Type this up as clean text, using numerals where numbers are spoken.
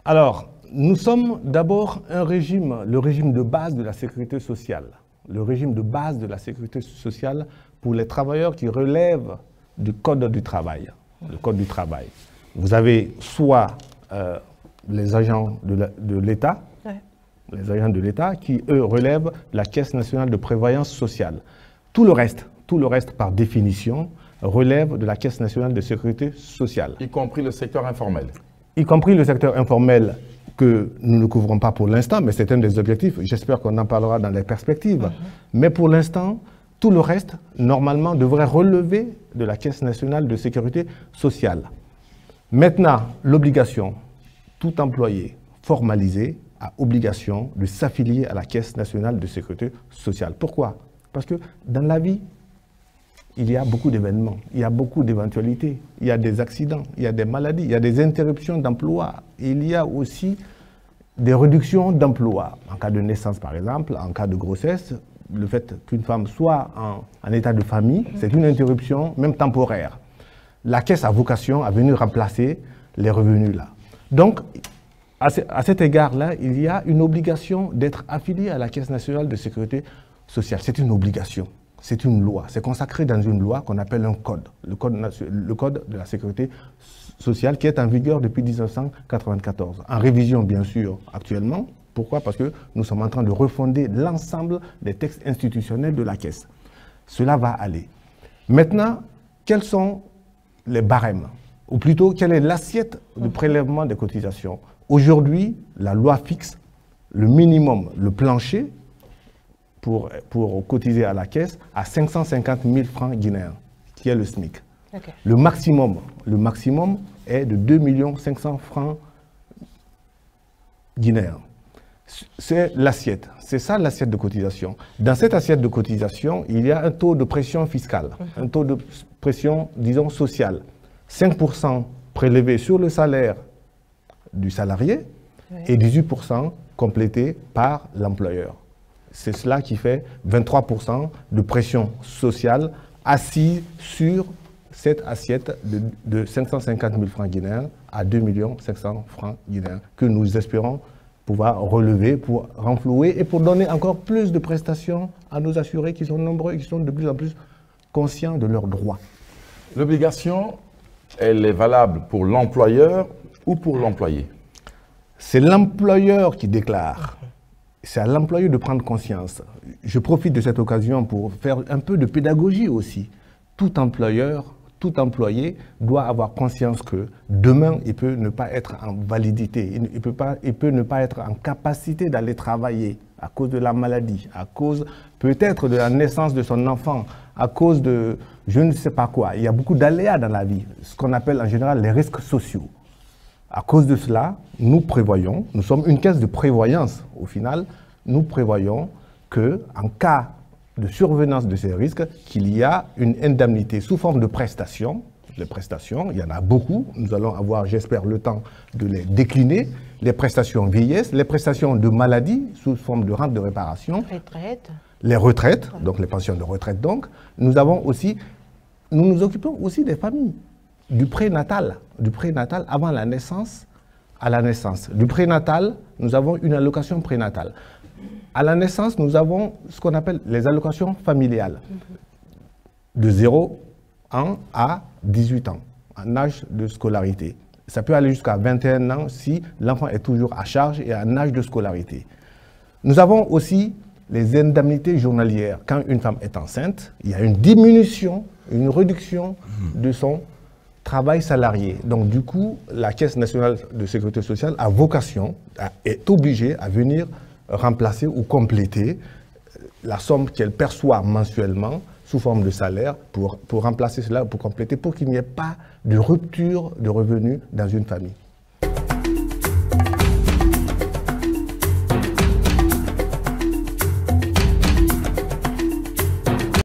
Alors, nous sommes d'abord un régime, le régime de base de la sécurité sociale. Le régime de base de la sécurité sociale pour les travailleurs qui relèvent du Code du travail. Le Code du travail. Vous avez soit les agents de l'État, les agents de l'État qui, eux, relèvent la Caisse nationale de prévoyance sociale. Tout le reste, par définition, relève de la Caisse nationale de sécurité sociale. Y compris le secteur informel. Y compris le secteur informel que nous ne couvrons pas pour l'instant, mais c'est un des objectifs. J'espère qu'on en parlera dans les perspectives. Mais pour l'instant, tout le reste, normalement, devrait relever de la Caisse nationale de sécurité sociale. Maintenant, l'obligation, tout employé formalisé a obligation de s'affilier à la Caisse nationale de sécurité sociale. Pourquoi? Parce que dans la vie, il y a beaucoup d'événements, il y a beaucoup d'éventualités, il y a des accidents, il y a des maladies, il y a des interruptions d'emploi, il y a aussi des réductions d'emploi. En cas de naissance, par exemple, en cas de grossesse, le fait qu'une femme soit en état de famille, c'est une interruption, même temporaire. La Caisse a vocation à venir remplacer les revenus là. Donc, à cet égard-là, il y a une obligation d'être affilié à la Caisse nationale de sécurité sociale. C'est une obligation, c'est une loi. C'est consacré dans une loi qu'on appelle un code, le code de la sécurité sociale, qui est en vigueur depuis 1994. En révision, bien sûr, actuellement. Pourquoi? Parce que nous sommes en train de refonder l'ensemble des textes institutionnels de la Caisse. Cela va aller. Maintenant, quels sont les barèmes? Ou plutôt, quelle est l'assiette de prélèvement des cotisations? Aujourd'hui, la loi fixe le minimum, le plancher, pour cotiser à la Caisse, à 550 000 francs guinéens, qui est le SMIC. Okay. Le maximum est de 2 500 000 francs guinéens. C'est l'assiette. C'est ça l'assiette de cotisation. Dans cette assiette de cotisation, il y a un taux de pression fiscale, un taux de pression, disons, sociale. 5% prélevé sur le salaire du salarié et 18% complété par l'employeur. C'est cela qui fait 23% de pression sociale assise sur cette assiette de 550 000 francs guinéens à 2 500 000 francs guinéens que nous espérons pouvoir relever pour renflouer et pour donner encore plus de prestations à nos assurés qui sont nombreux et qui sont de plus en plus conscients de leurs droits. L'obligation, elle est valable pour l'employeur ou pour l'employé? C'est l'employeur qui déclare. C'est à l'employeur de prendre conscience. Je profite de cette occasion pour faire un peu de pédagogie aussi. Tout employeur, tout employé doit avoir conscience que demain, il peut ne pas être en validité, il peut ne pas être en capacité d'aller travailler à cause de la maladie, à cause peut-être de la naissance de son enfant, à cause de je ne sais pas quoi. Il y a beaucoup d'aléas dans la vie, ce qu'on appelle en général les risques sociaux. À cause de cela, nous prévoyons, nous sommes une caisse de prévoyance au final, nous prévoyons qu'en cas de survenance de ces risques, qu'il y a une indemnité sous forme de prestations. Les prestations, il y en a beaucoup. Nous allons avoir, j'espère, le temps de les décliner. Les prestations vieillesse, les prestations de maladie sous forme de rente de réparation. Les retraites, donc les pensions de retraite donc. Nous nous occupons aussi des familles. Du prénatal avant la naissance à la naissance. Du prénatal, nous avons une allocation prénatale. À la naissance, nous avons ce qu'on appelle les allocations familiales. De 0 ans à 18 ans, en âge de scolarité. Ça peut aller jusqu'à 21 ans si l'enfant est toujours à charge et en âge de scolarité. Nous avons aussi les indemnités journalières. Quand une femme est enceinte, il y a une diminution, une réduction de son travail salarié. Donc du coup, la Caisse nationale de sécurité sociale a vocation, est obligée à venir remplacer ou compléter la somme qu'elle perçoit mensuellement sous forme de salaire pour remplacer cela, pour compléter, pour qu'il n'y ait pas de rupture de revenus dans une famille.